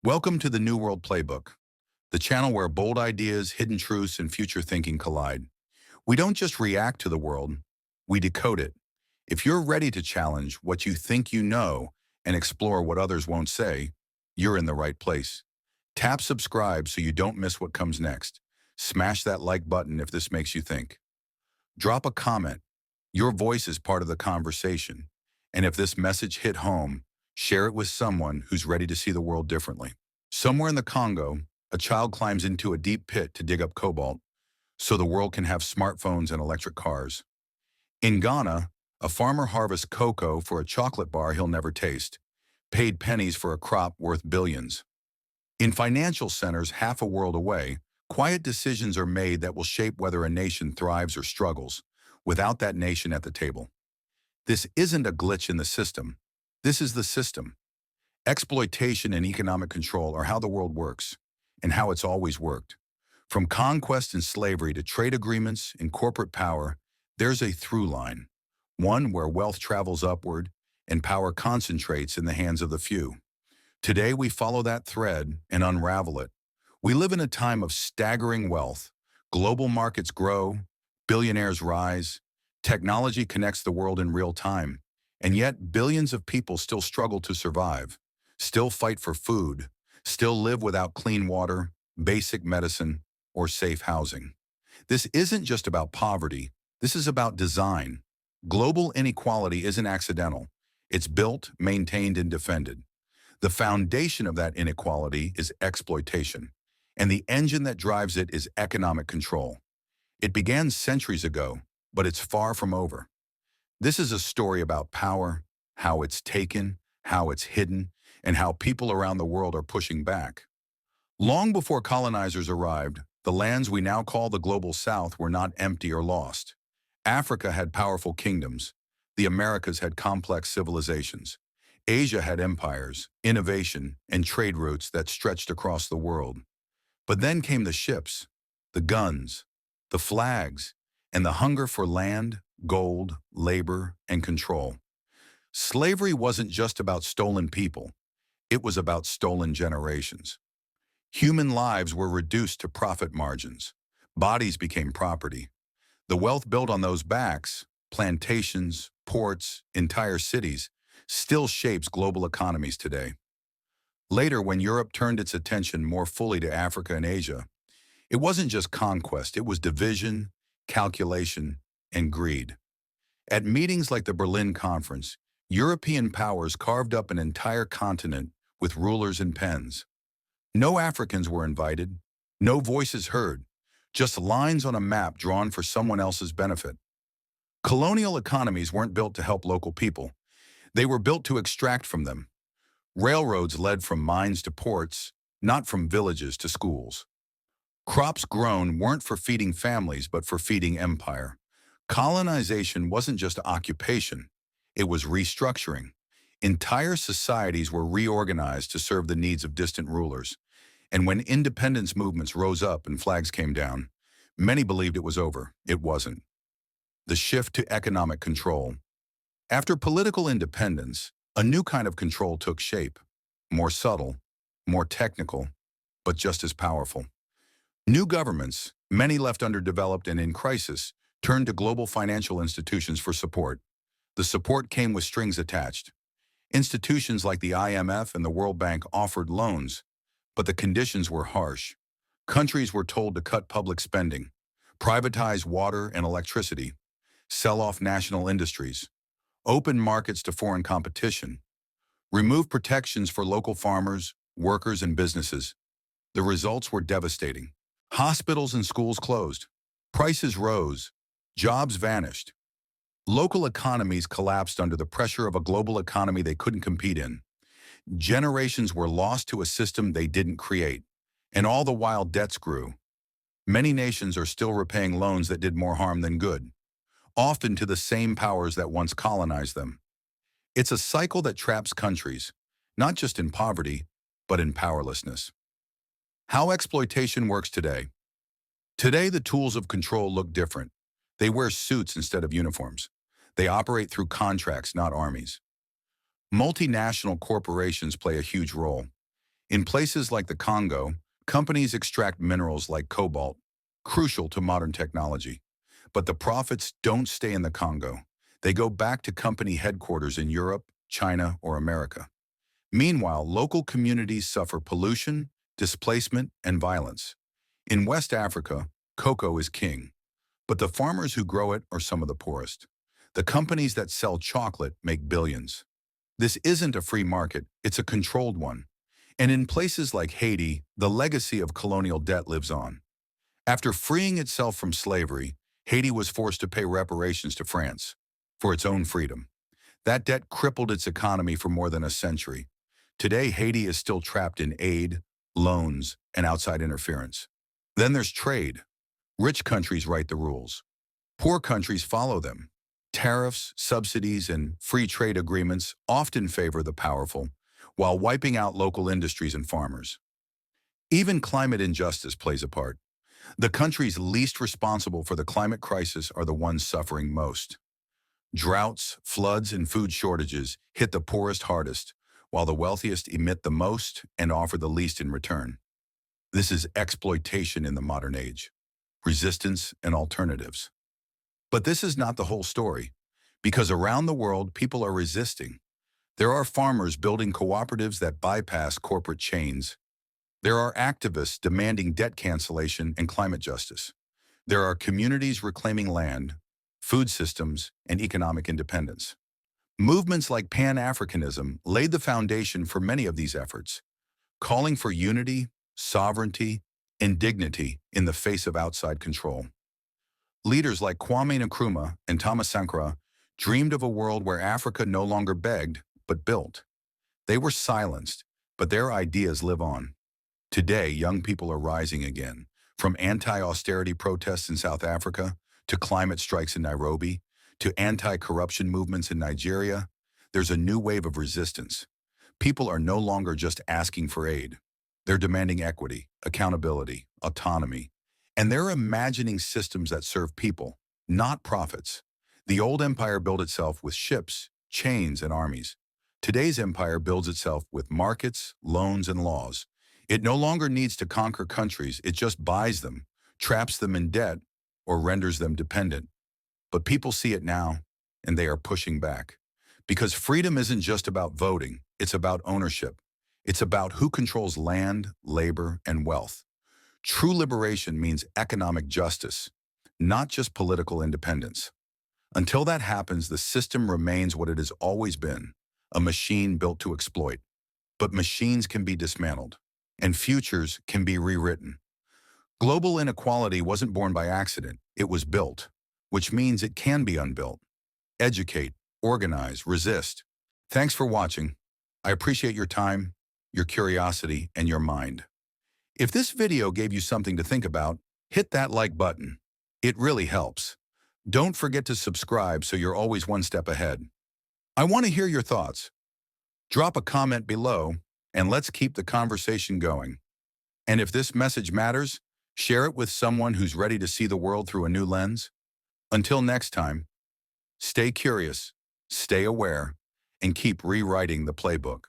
Welcome to the New World Playbook, the channel where bold ideas, hidden truths, and future thinking collide. We don't just react to the world, we decode it. If you're ready to challenge what you think you know and explore what others won't say, you're in the right place. Tap subscribe so you don't miss what comes next. Smash that like button if this makes you think. Drop a comment. Your voice is part of the conversation. And if this message hit home, share it with someone who's ready to see the world differently. Somewhere in the Congo, a child climbs into a deep pit to dig up cobalt so the world can have smartphones and electric cars. In Ghana, a farmer harvests cocoa for a chocolate bar he'll never taste, paid pennies for a crop worth billions. In financial centers half a world away, quiet decisions are made that will shape whether a nation thrives or struggles, without that nation at the table. This isn't a glitch in the system. This is the system. Exploitation and economic control are how the world works, and how it's always worked. From conquest and slavery to trade agreements and corporate power, there's a through line. One where wealth travels upward and power concentrates in the hands of the few. Today we follow that thread and unravel it. We live in a time of staggering wealth. Global markets grow, billionaires rise, technology connects the world in real time, and yet billions of people still struggle to survive, still fight for food, still live without clean water, basic medicine, or safe housing. This isn't just about poverty, this is about design. Global inequality isn't accidental. It's built, maintained, and defended. The foundation of that inequality is exploitation, and the engine that drives it is economic control. It began centuries ago, but it's far from over. This is a story about power, how it's taken, how it's hidden, and how people around the world are pushing back. Long before colonizers arrived, the lands we now call the Global South were not empty or lost. Africa had powerful kingdoms. The Americas had complex civilizations. Asia had empires, innovation, and trade routes that stretched across the world. But then came the ships, the guns, the flags, and the hunger for land, gold, labor, and control. Slavery wasn't just about stolen people. It was about stolen generations. Human lives were reduced to profit margins. Bodies became property. The wealth built on those backs, plantations, ports, entire cities, still shapes global economies today. Later, when Europe turned its attention more fully to Africa and Asia, it wasn't just conquest, it was division, calculation, and greed. At meetings like the Berlin Conference, European powers carved up an entire continent with rulers and pens. No Africans were invited, no voices heard, just lines on a map drawn for someone else's benefit. Colonial economies weren't built to help local people. They were built to extract from them. Railroads led from mines to ports, not from villages to schools. Crops grown weren't for feeding families, but for feeding empire. Colonization wasn't just occupation, it was restructuring. Entire societies were reorganized to serve the needs of distant rulers. And when independence movements rose up and flags came down, many believed it was over. It wasn't. The shift to economic control. After political independence, a new kind of control took shape. More subtle, more technical, but just as powerful. New governments, many left underdeveloped and in crisis, turned to global financial institutions for support. The support came with strings attached. Institutions like the IMF and the World Bank offered loans, but the conditions were harsh. Countries were told to cut public spending, privatize water and electricity, sell off national industries, open markets to foreign competition, remove protections for local farmers, workers, and businesses. The results were devastating. Hospitals and schools closed. Prices rose. Jobs vanished. Local economies collapsed under the pressure of a global economy they couldn't compete in. Generations were lost to a system they didn't create, and all the while debts grew. Many nations are still repaying loans that did more harm than good, often to the same powers that once colonized them. It's a cycle that traps countries, not just in poverty, but in powerlessness. How exploitation works today. Today, the tools of control look different. They wear suits instead of uniforms. They operate through contracts, not armies. Multinational corporations play a huge role. In places like the Congo, companies extract minerals like cobalt, crucial to modern technology. But the profits don't stay in the Congo. They go back to company headquarters in Europe, China, or America. Meanwhile, local communities suffer pollution, displacement, and violence. In West Africa, cocoa is king, but the farmers who grow it are some of the poorest. The companies that sell chocolate make billions. This isn't a free market, it's a controlled one. And in places like Haiti, the legacy of colonial debt lives on. After freeing itself from slavery, Haiti was forced to pay reparations to France for its own freedom. That debt crippled its economy for more than a century. Today, Haiti is still trapped in aid, loans, and outside interference. Then there's trade. Rich countries write the rules. Poor countries follow them. Tariffs, subsidies, and free trade agreements often favor the powerful, while wiping out local industries and farmers. Even climate injustice plays a part. The countries least responsible for the climate crisis are the ones suffering most. Droughts, floods, and food shortages hit the poorest hardest, while the wealthiest emit the most and offer the least in return. This is exploitation in the modern age. Resistance and alternatives. But this is not the whole story, because around the world, people are resisting. There are farmers building cooperatives that bypass corporate chains. There are activists demanding debt cancellation and climate justice. There are communities reclaiming land, food systems, and economic independence. Movements like Pan-Africanism laid the foundation for many of these efforts, calling for unity, sovereignty, and dignity in the face of outside control. Leaders like Kwame Nkrumah and Thomas Sankara dreamed of a world where Africa no longer begged, but built. They were silenced, but their ideas live on. Today, young people are rising again, from anti-austerity protests in South Africa, to climate strikes in Nairobi, to anti-corruption movements in Nigeria. There's a new wave of resistance. People are no longer just asking for aid. They're demanding equity, accountability, autonomy, and they're imagining systems that serve people, not profits. The old empire built itself with ships, chains, and armies. Today's empire builds itself with markets, loans, and laws. It no longer needs to conquer countries, it just buys them, traps them in debt, or renders them dependent. But people see it now, and they are pushing back. Because freedom isn't just about voting, it's about ownership. It's about who controls land, labor, and wealth. True liberation means economic justice, not just political independence. Until that happens, the system remains what it has always been, a machine built to exploit. But machines can be dismantled, and futures can be rewritten. Global inequality wasn't born by accident, it was built, which means it can be unbuilt. Educate, organize, resist. Thanks for watching. I appreciate your time, your curiosity, and your mind. If this video gave you something to think about, hit that like button. It really helps. Don't forget to subscribe so you're always one step ahead. I want to hear your thoughts. Drop a comment below, and let's keep the conversation going. And if this message matters, share it with someone who's ready to see the world through a new lens. Until next time, stay curious, stay aware, and keep rewriting the playbook.